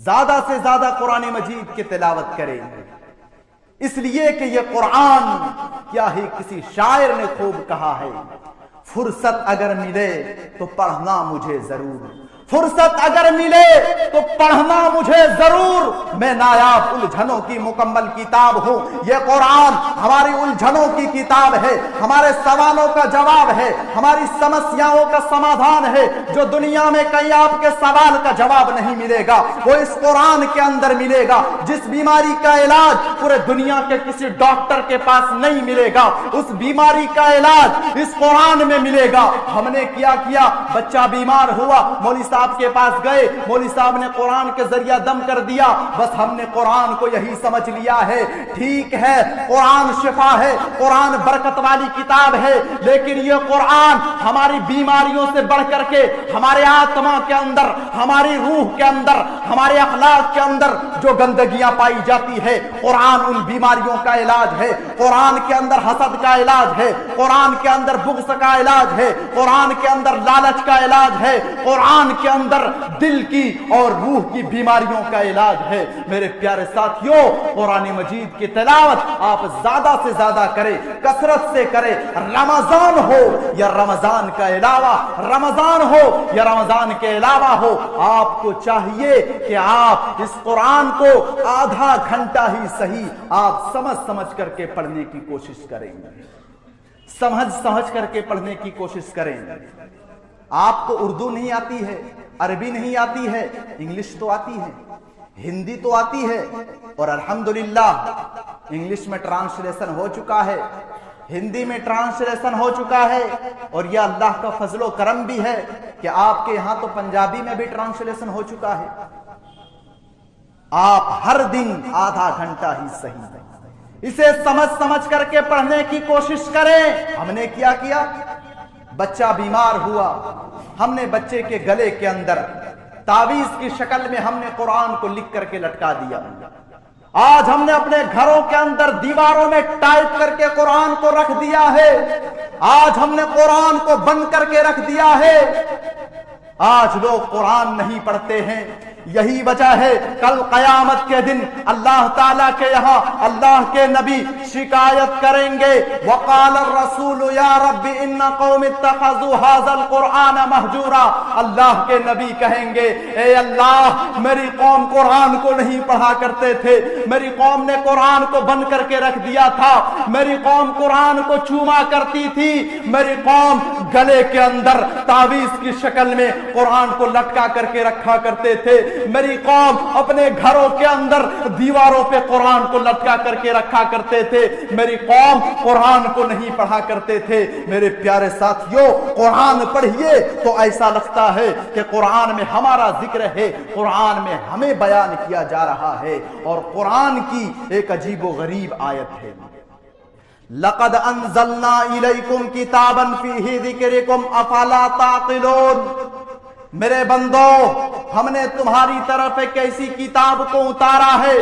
زیادہ سے زیادہ قرآن مجید کی تلاوت کریں، اس لیے کہ یہ قرآن کیا ہی کسی شاعر نے خوب کہا ہے، فرصت اگر ملے تو پڑھنا مجھے ضرور، فرصت اگر ملے تو پڑھنا مجھے ضرور، میں نایاب الجھنوں کی مکمل کتاب ہوں، یہ قرآن ہماری الجھنوں کی کتاب ہے، ہمارے سوالوں کا جواب ہے، ہماری سمسیاؤں کا سمادھان ہے، جو دنیا میں کہیں آپ کے سوال کا جواب نہیں ملے گا وہ اس قرآن کے اندر ملے گا، جس بیماری کا علاج پورے دنیا کے کسی ڈاکٹر کے پاس نہیں ملے گا اس بیماری کا علاج اس قرآن میں ملے گا۔ ہم نے کیا بچہ بیمار ہوا، مولوی صاحب کے پاس گئے، مولوی صاحب نے قرآن کے ذریعہ دم کر دیا، بس ہم نے قرآن کو یہی سمجھ لیا ہے، ٹھیک ہے قرآن شفا ہے، قرآن برکت والی کتاب ہے، لیکن یہ قرآن ہماری بیماریوں سے بڑھ کر کے ہمارے آتما کے اندر، ہماری روح کے اندر، ہمارے اخلاق کے اندر جو گندگیاں پائی جاتی ہے، قرآن ان بیماریوں کا علاج ہے، قرآن کے اندر حسد کا علاج ہے، قرآن کے اندر بغض کا علاج ہے، قرآن کے اندر لالچ کا علاج ہے، قرآن کے اندر دل کی اور روح کی بیماریوں کا علاج ہے۔ میرے پیارے ساتھیوں، قرآن مجید کی تلاوت آپ زیادہ سے زیادہ کریں، کثرت سے کریں، رمضان ہو یا رمضان کا علاوہ، رمضان ہو یا رمضان کے علاوہ ہو، آپ کو چاہیے کہ آپ اس قرآن کو آدھا گھنٹہ ہی صحیح آپ سمجھ کر کے پڑھنے کی کوشش کریں، سمجھ کر کے پڑھنے کی کوشش کریں۔ آپ کو اردو نہیں آتی ہے، عربی نہیں آتی ہے، انگلش تو آتی ہے، ہندی تو آتی ہے، اور الحمدللہ انگلش میں ٹرانسلیشن ہو چکا ہے، ہندی میں ٹرانسلیشن ہو چکا ہے، اور یہ اللہ کا فضل و کرم بھی ہے کہ آپ کے یہاں تو پنجابی میں بھی ٹرانسلیشن ہو چکا ہے۔ آپ ہر دن آدھا گھنٹہ ہی صحیح اسے سمجھ کر کے پڑھنے کی کوشش کریں۔ ہم نے کیا بچہ بیمار ہوا، ہم نے بچے کے گلے کے اندر تعویذ کی شکل میں ہم نے قرآن کو لکھ کر کے لٹکا دیا۔ آج ہم نے اپنے گھروں کے اندر دیواروں میں ٹائپ کر کے قرآن کو رکھ دیا ہے، آج ہم نے قرآن کو بند کر کے رکھ دیا ہے، آج لوگ قرآن نہیں پڑھتے ہیں۔ یہی وجہ ہے کل قیامت کے دن اللہ تعالیٰ کے یہاں اللہ کے نبی شکایت کریں گے، وقال الرسول یا رب ان قوم اتخذوا هذا القرآن مہجورا، اللہ کے نبی کہیں گے اے اللہ میری قوم قرآن کو نہیں پڑھا کرتے تھے، میری قوم نے قرآن کو بند کر کے رکھ دیا تھا، میری قوم قرآن کو چوما کرتی تھی، میری قوم گلے کے اندر تعویذ کی شکل میں قرآن کو لٹکا کر کے رکھا کرتے تھے، میری قوم اپنے گھروں کے اندر دیواروں پہ قرآن کو لٹکا کر کے رکھا کرتے تھے، میری قوم قرآن کو نہیں پڑھا کرتے تھے۔ میرے پیارے ساتھیوں، قرآن پڑھیے تو ایسا لگتا ہے کہ قرآن میں ہمارا ذکر ہے، قرآن میں ہمیں بیان کیا جا رہا ہے، اور قرآن کی ایک عجیب و غریب آیت ہے، لقد انزلنا الیکم کتابا فیہ ذکرکم افلا تعقلون، میرے بندو ہم نے تمہاری طرف ایک ایسی کتاب کو اتارا ہے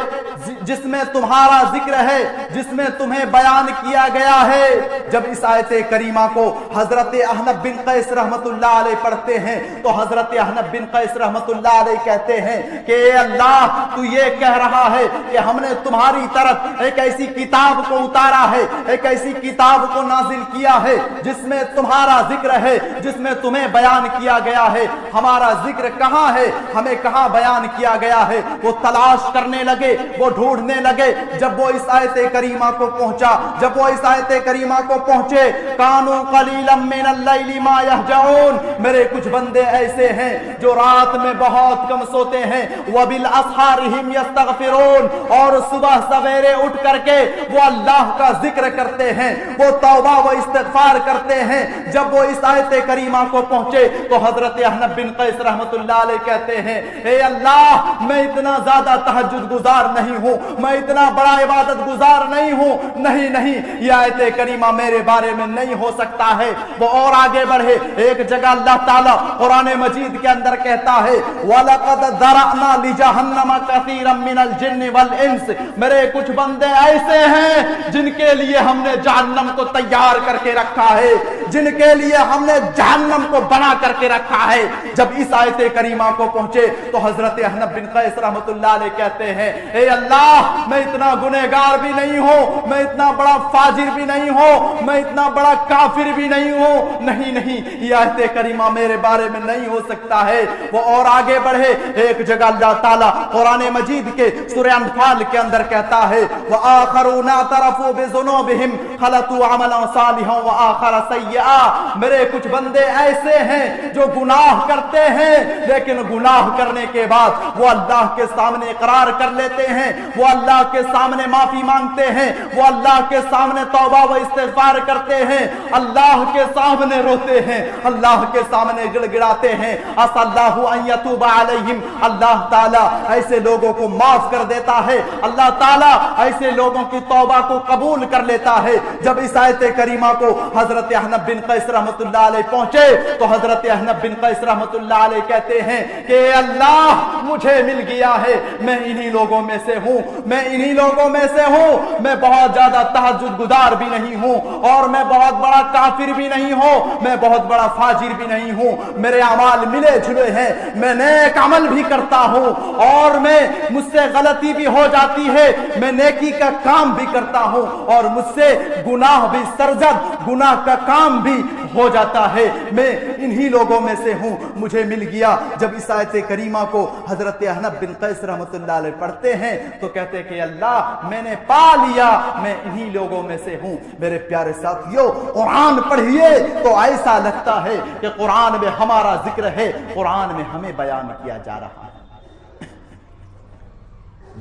جس میں تمہارا ذکر ہے، جس میں تمہیں بیان کیا گیا ہے۔ جب اس آیت کریمہ کو حضرت احنف بن قیس رحمت اللہ علیہ پڑھتے ہیں تو حضرت احنف بن قیس رحمت اللہ علیہ کہتے ہیں کہ اے اللہ تو یہ کہہ رہا ہے کہ ہم نے تمہاری طرف ایک ایسی کتاب کو اتارا ہے، ایک ایسی کتاب کو نازل کیا ہے جس میں تمہارا ذکر ہے، جس میں تمہیں بیان کیا گیا ہے۔ ہمارا ذکر کہاں ہے، ہمیں کہاں بیان کیا گیا ہے؟ وہ تلاش کرنے لگے، وہ ڈھونڈنے لگے۔ جب وہ اس آیت کریمہ کو پہنچا، جب وہ اس آیت کریمہ کو پہنچے، کانوا قلیلا من اللیل ما یہجعون، میرے کچھ بندے ایسے ہیں جو رات میں بہت کم سوتے ہیں، وبالاسحار ہم یستغفرون، اور صبح سویرے اٹھ کر کے وہ اللہ کا ذکر کرتے ہیں، وہ توبہ و استغفار کرتے ہیں۔ جب وہ اس آیت کریمہ کو پہنچے تو حضرت احنف بن قیس رحمت اللہ علیہ کہتے ہیں اے اللہ میں اتنا زیادہ تہجد گزار نہیں ہوں، میں اتنا بڑا عبادت گزار نہیں ہوں، نہیں یہ آیت کریمہ میرے بارے میں نہیں ہو سکتا ہے۔ وہ اور آگے بڑھے، ایک جگہ اللہ تعالیٰ قرآن مجید کے اندر کہتا ہے وَلَقَدْ ذَرَأْنَا لِجَهَنَّمَ كَثِيرًا مِنَ الْجِنِّ وَالْإِنسِ، میرے کچھ بندے ایسے ہیں جن کے لیے ہم نے جہنم کو تیار کر کے رکھا ہے، جن کے لیے ہم نے جہنم کو بنا کر کے رکھا ہے۔ جب اس آیت کریمہ کو پہنچے تو حضرت احنف بن قیس رحمت اللہ علیہ کہتے ہیں اے اللہ میں اتنا گنہگار بھی نہیں ہوں، میں اتنا بڑا فاجر بھی نہیں ہوں، میں اتنا بڑا کافر بھی نہیں ہوں، نہیں یہ آیت کریمہ میرے بارے میں نہیں ہو سکتا ہے۔ وہ اور آگے بڑھے، ایک جگہ اللہ تعالیٰ قرآن مجید کے سورہ انفال کے اندر کہتا ہے وَآخَرُونَ اعْتَرَفُوا بِذُنُوبِهِمْ خَلَطُوا عَمَلًا صَالِحًا وَآخَرَ سَيِّئًا، میرے کچھ بندے ایسے ہیں جو گناہ کرتے ہیں لیکن گناہ کرنے کے بعد وہ اللہ کے سامنے اقرار کر لیتے ہیں، وہ اللہ کے سامنے معافی مانگتے ہیں، وہ اللہ کے سامنے توبہ و استغفار کرتے ہیں، اللہ کے سامنے روتے ہیں، اللہ کے سامنے گڑ گڑاتے ہیں، عسى اللہ ان یتوب علیہم، اللہ تعالیٰ ایسے لوگوں کو معاف کر دیتا ہے، اللہ تعالیٰ ایسے لوگوں کی توبہ کو قبول کر لیتا ہے۔ جب اس آیت کریمہ کو حضرت احنف بن قیس رحمت اللہ علیہ پہنچے تو حضرت احنف بن قیس رحمت اللہ علیہ کہتے ہیں کہ اللہ مجھے مل گیا ہے، میں انہی لوگوں میں سے ہوں، میں انہی لوگوں میں سے ہوں، میں بہت زیادہ تہجد گزار بھی نہیں ہوں اور میں بہت بڑا کافر بھی نہیں ہوں، میں بہت بڑا فاجر بھی نہیں ہوں، میرے اعمال ملے جھلے ہیں، میں نیک عمل بھی کرتا ہوں اور میں مجھ سے غلطی بھی ہو جاتی ہے، میں نیکی کا کام بھی کرتا ہوں اور مجھ سے گناہ بھی سرزد گناہ کا کام بھی ہو جاتا ہے، میں انہی لوگوں میں سے ہوں، مجھے مل گیا۔ جب اس آیت کریمہ کو حضرت احنف بن قیس رحمت اللہ علیہ پڑھتے ہیں تو کہتے کہ اللہ میں نے پا لیا، میں انہی لوگوں میں سے ہوں۔ میرے پیارے ساتھیوں، قرآن پڑھیے تو ایسا لگتا ہے کہ قرآن میں ہمارا ذکر ہے، قرآن میں ہمیں بیان کیا جا رہا ہے،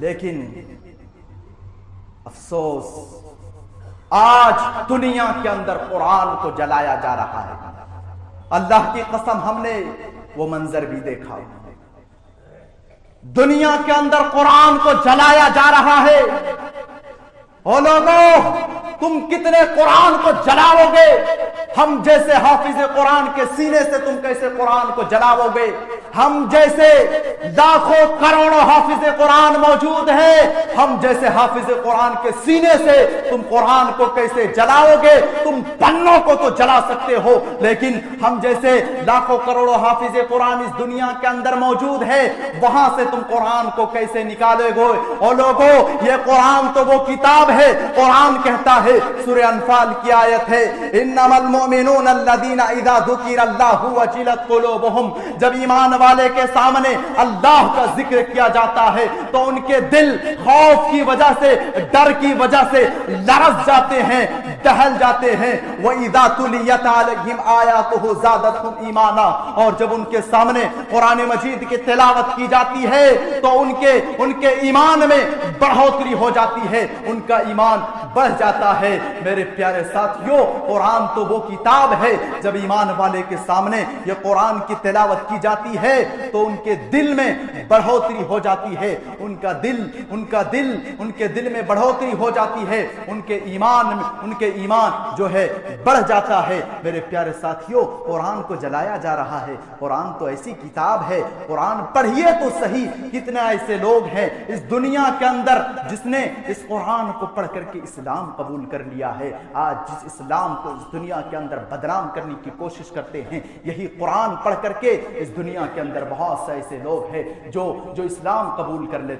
لیکن افسوس آج دنیا کے اندر قرآن کو جلایا جا رہا ہے۔ اللہ کی قسم ہم نے وہ منظر بھی دیکھا، دنیا کے اندر قرآن کو جلایا جا رہا ہے۔ او لوگو تم کتنے قرآن کو جلاؤ گے؟ ہم جیسے حافظ قرآن کے سینے سے تم کیسے قرآن کو جلاؤ گے؟ ہم جیسے لاکھوں کروڑوں حافظ قرآن موجود ہیں، ہم جیسے حافظ قرآن کے سینے سے تم قرآن کو کیسے جلاؤ گے؟ تم پنوں کو تو جلا سکتے ہو، لیکن ہم جیسے لاکھوں کروڑوں حافظ قرآن اس دنیا کے اندر موجود ہے، وہاں سے تم قرآن کو کیسے نکالے گے؟ اور لوگو یہ قرآن تو وہ کتاب ہے، قرآن کہتا ہے، سورہ انفال کی آیت ہے انما المؤمنون الذین اذا ذکر اللہ وجلت قلوبہم، جب ایمان والے کے سامنے اللہ کا ذکر کیا جاتا ہے تو ان کے دل خوف کی وجہ سے، ڈر کی وجہ سے لرز جاتے ہیں، دہل جاتے ہیں۔ وَإِذَا تُلِيَتْ عَلَيْهِمْ آيَاتُهُ زَادَتْهُمْ ایمانا، اور جب ان کے سامنے قرآن مجید کی تلاوت کی جاتی ہے تو ان کے ایمان میں بڑھوتری ہو جاتی ہے، ان کا ایمان بڑھ جاتا ہے۔ میرے پیارے ساتھیوں، قرآن تو وہ کتاب ہے، جب ایمان والے کے سامنے یہ قرآن کی تلاوت کی جاتی ہے تو ان کے دل میں بڑھوتری ہو جاتی ہے، ان کے دل میں بڑھوتری ہو جاتی ہے، ان کے ایمان جو ہے بڑھ جاتا ہے۔ میرے پیارے ساتھیوں، قرآن کو جلایا جا رہا ہے، قرآن تو ایسی کتاب ہے، قرآن پڑھیے تو صحیح۔ کتنے ایسے لوگ ہیں اس دنیا کے اندر جس نے اس قرآن کو پڑھ کر کے اسلام قبول کر لیا ہے، آج جس اسلام کو اس دنیا کے اندر بدنام کرنے کی کوشش کرتے ہیں، یہی قرآن پڑھ کر کے اس دنیا کے اندر بہت سے ایسے لوگ ہیں جو اسلام قبول کر لیتے ہیں۔